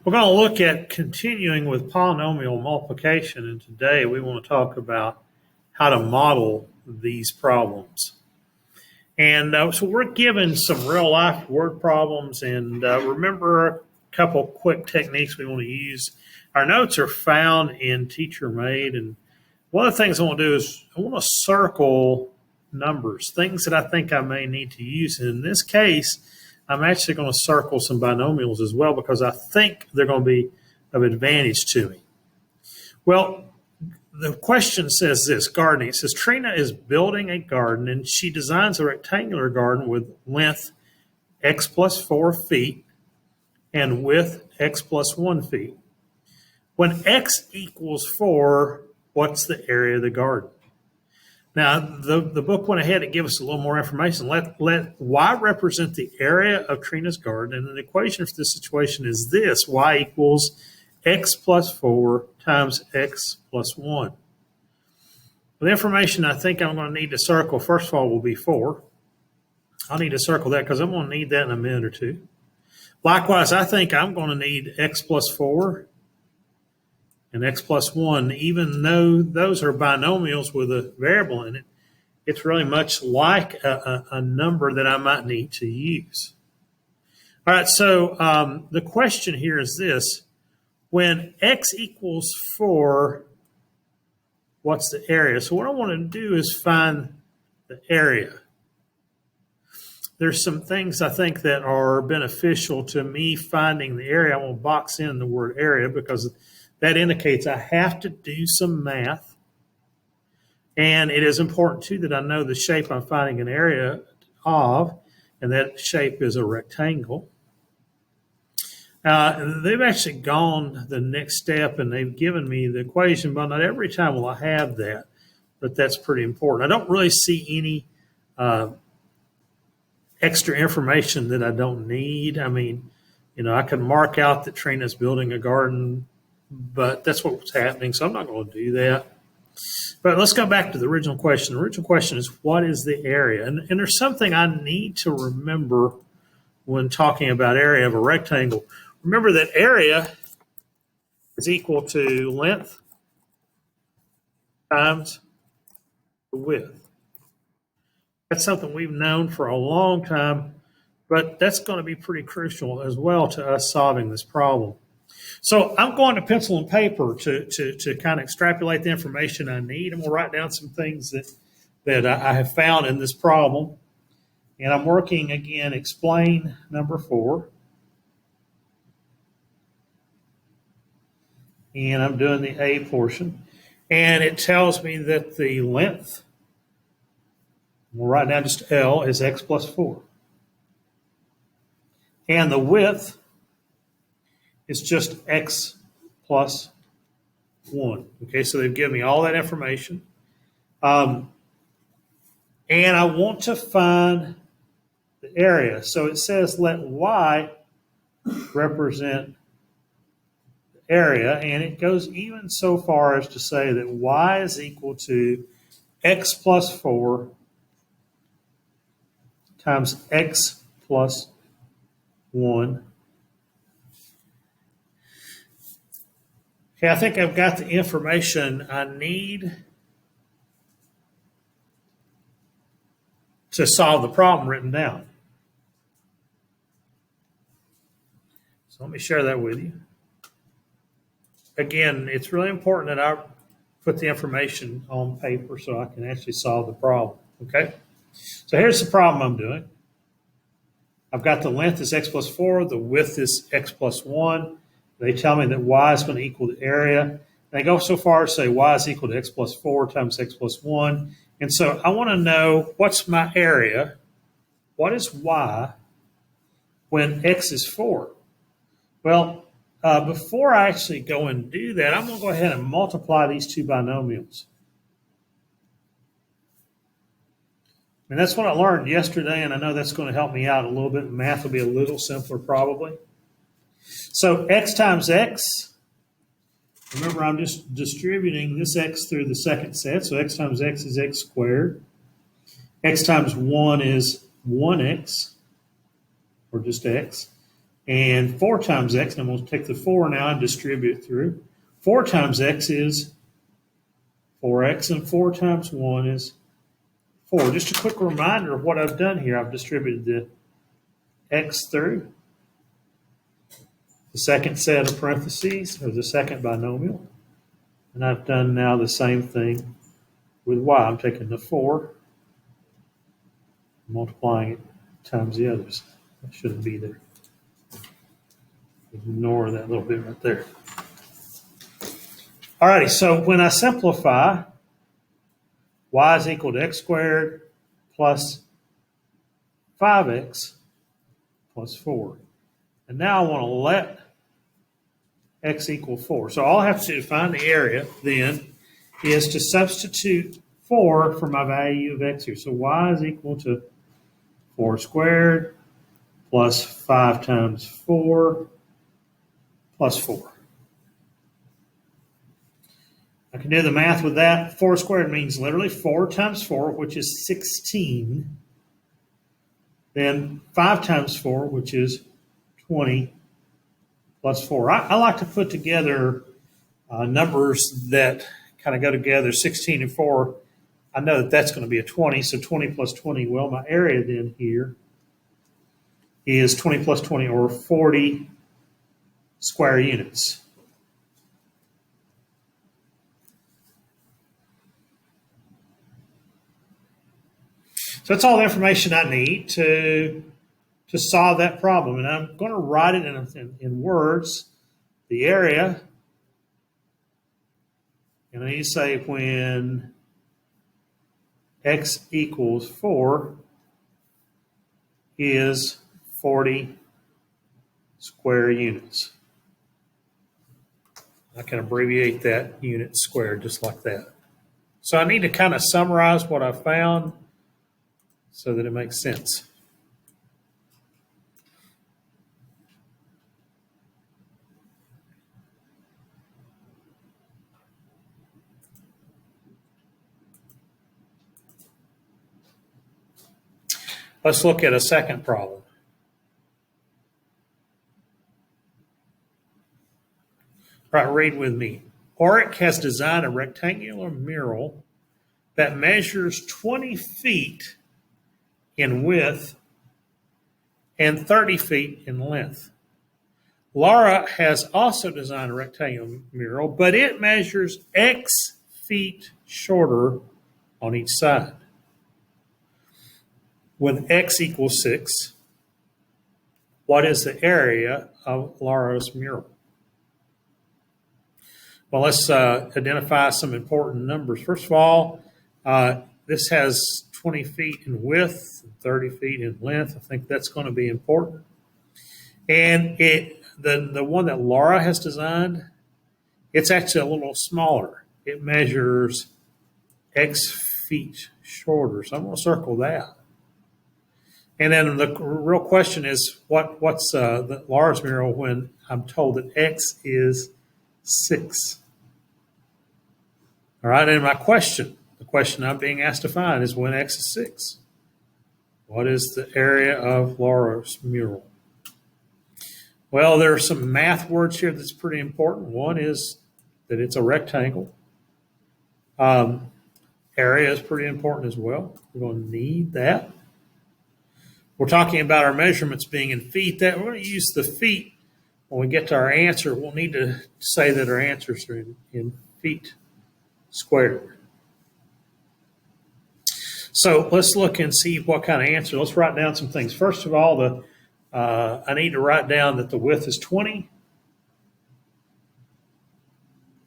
We're going to look at continuing with polynomial multiplication, and today we want to talk about how to model these problems. And so we're given some real-life word problems, and remember a couple quick techniques we want to use. Our notes are found in Teacher Made, and one of the things I want to do is I want to circle numbers, things that I think I may need to use. And in this case, I'm actually going to circle some binomials as well because I think they're going to be of advantage to me. Well, the question says this, gardening. It says Trina is building a garden and she designs a rectangular garden with length x plus 4 feet and width x plus 1 feet. When x equals 4, what's the area of the garden? Now, the book went ahead and gave us a little more information. Let y represent the area of Trina's garden, and the equation for this situation is this: y equals x plus 4 times x plus 1. The information I think I'm going to need to circle, first of all, will be 4. I'll need to circle that because I'm going to need that in a minute or two. Likewise, I think I'm going to need x plus 4 and x plus 1, even though those are binomials with a variable in it, it's really much like a number that I might need to use. All right, so the question here is this: when x equals 4, what's the area? So what I want to do is find the area. There's some things I think that are beneficial to me finding the area. I want to box in the word area because that indicates I have to do some math. And it is important, too, that I know the shape I'm finding an area of, and that shape is a rectangle. They've actually gone the next step, and they've given me the equation, but not every time will I have that. But that's pretty important. I don't really see any extra information that I don't need. I mean, I can mark out that Trina's building a garden, but that's what's happening, so I'm not going to do that. But let's go back to the original question. The original question is, what is the area? And there's something I need to remember when talking about area of a rectangle. Remember that area is equal to length times the width. That's something we've known for a long time, but that's going to be pretty crucial as well to us solving this problem. So I'm going to pencil and paper to kind of extrapolate the information I need. I'm going to write down some things that I have found in this problem. And I'm working, again, explain number 4. And I'm doing the A portion. And it tells me that the length, we'll write down just L, is x plus 4. And the width is just x plus 1. Okay, so they've given me all that information. And I want to find the area. So it says let y represent the area, and it goes even so far as to say that y is equal to x plus 4 times x plus 1. Okay, I think I've got the information I need to solve the problem written down. So let me share that with you. Again, it's really important that I put the information on paper so I can actually solve the problem, okay? So here's the problem I'm doing. I've got the length is x plus 4, the width is x plus 1. They tell me that y is going to equal the area. And they go so far as to say y is equal to x plus 4 times x plus 1. And so I want to know, what's my area? What is y when x is 4? Well, before I actually go and do that, I'm going to go ahead and multiply these two binomials. And that's what I learned yesterday, and I know that's going to help me out a little bit. Math will be a little simpler probably. So x times x, remember I'm just distributing this x through the second set, so x times x is x squared. X times 1 is 1x, or just x. And 4 times x, and I'm going to take the 4 now and distribute it through. 4 times x is 4x, and 4 times 1 is 4. Just a quick reminder of what I've done here. I've distributed the x through the second set of parentheses, or the second binomial. And I've done now the same thing with y. I'm taking the 4, multiplying it times the others. That shouldn't be there. Ignore that little bit right there. Alrighty, so when I simplify, y is equal to x squared plus 5x plus 4. And now I want to let x equal 4. So all I have to do to find the area then is to substitute 4 for my value of x here. So y is equal to 4 squared plus 5 times 4 plus 4. I can do the math with that. 4 squared means literally 4 times 4, which is 16. Then 5 times 4, which is 20, plus 4. I like to put together numbers that kind of go together, 16 and 4. I know that that's going to be a 20, so 20 plus 20. Well, my area then here is 20 plus 20, or 40 square units. So that's all the information I need to solve that problem. And I'm going to write it in words, the area. And I need to say when x equals 4 is 40 square units. I can abbreviate that unit squared just like that. So I need to kind of summarize what I found so that it makes sense. Let's look at a second problem. Right, read with me. Oric has designed a rectangular mural that measures 20 feet in width and 30 feet in length. Laura has also designed a rectangular mural, but it measures x feet shorter on each side. When x equals 6, what is the area of Laura's mural? Well, let's identify some important numbers. First of all, this has 20 feet in width, 30 feet in length. I think that's going to be important. And the one that Laura has designed, it's actually a little smaller. It measures x feet shorter. So I'm going to circle that. And then the real question is, what's the Laura's mural when I'm told that x is 6? All right, and the question I'm being asked to find is when x is 6. What is the area of Laura's mural? Well, there are some math words here that's pretty important. One is that it's a rectangle. Area is pretty important as well. We're going to need that. We're talking about our measurements being in feet. That we're going to use the feet when we get to our answer. We'll need to say that our answers are in feet squared. So let's look and see what kind of answer. Let's write down some things. First of all, I need to write down that the width is 20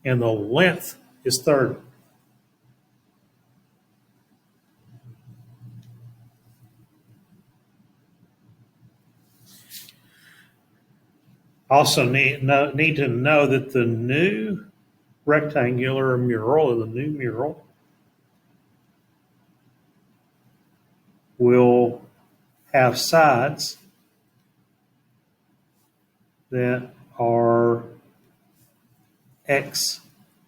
and the length is 30. Also need to know that the new rectangular mural, or the new mural, will have sides that are x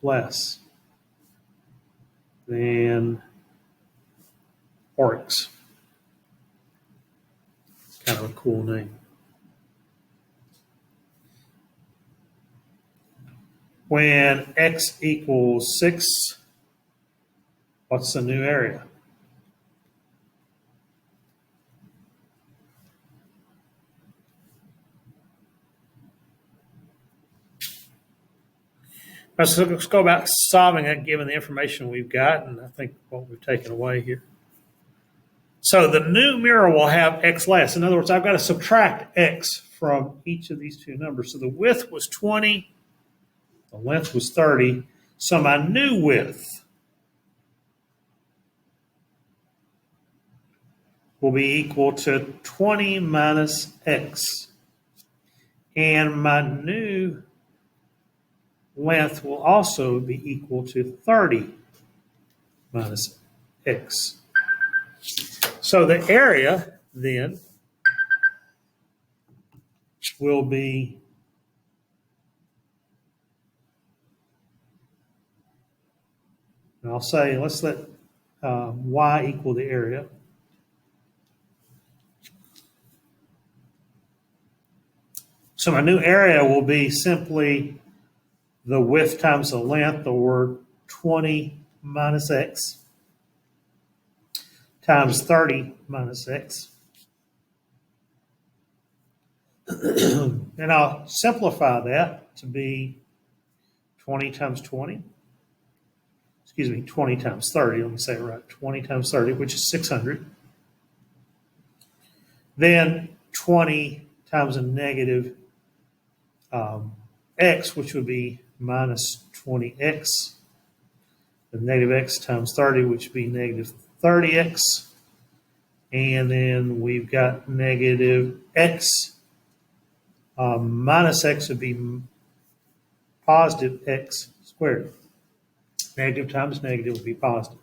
less than Oryx. Kind of a cool name. When x equals 6, what's the new area? Let's go about solving it given the information we've got and I think what we've taken away here. So the new mirror will have x less. In other words, I've got to subtract x from each of these two numbers. So the width was 20, the length was 30. So my new width will be equal to 20 minus x. And my new length will also be equal to 30 minus x. So the area then will be and I'll say let's let y equal the area. So my new area will be simply the width times the length, or 20 minus x times 30 minus x. And I'll simplify that to be 20 times 20. Excuse me, 20 times 30. Let me say it right. 20 times 30, which is 600. Then 20 times a negative x, which would be minus 20x. The negative x times 30, which would be negative 30x. And then we've got negative x. Minus x would be positive x squared. Negative times negative would be positive.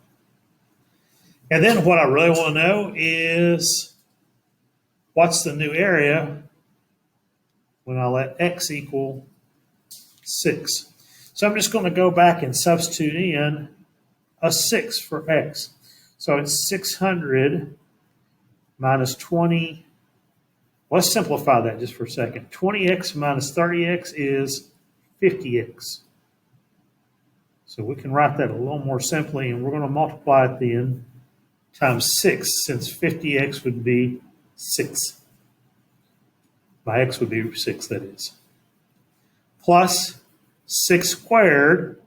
And then what I really want to know is what's the new area when I let x equal 6. So I'm just going to go back and substitute in a 6 for x. So it's 600 minus 20. Let's simplify that just for a second. 20x minus 30x is 50x. So we can write that a little more simply, and we're going to multiply it then times 6, since 50x would be 6. My x would be 6, that is. Plus 6 squared,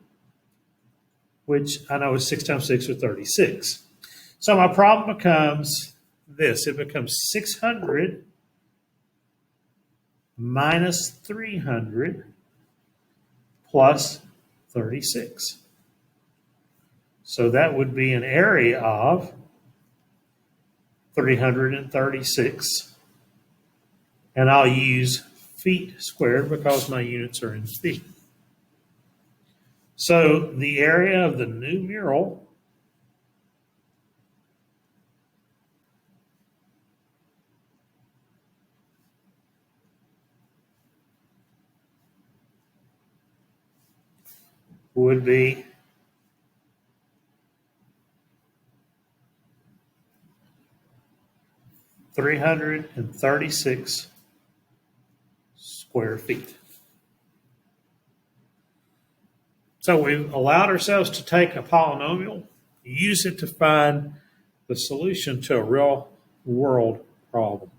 which I know is 6 times 6 or 36. So my problem becomes this. It becomes 600 minus 300 plus 36. So that would be an area of 336. And I'll use feet squared because my units are in feet. So the area of the new mural would be 336 square feet. So we've allowed ourselves to take a polynomial, use it to find the solution to a real world problem.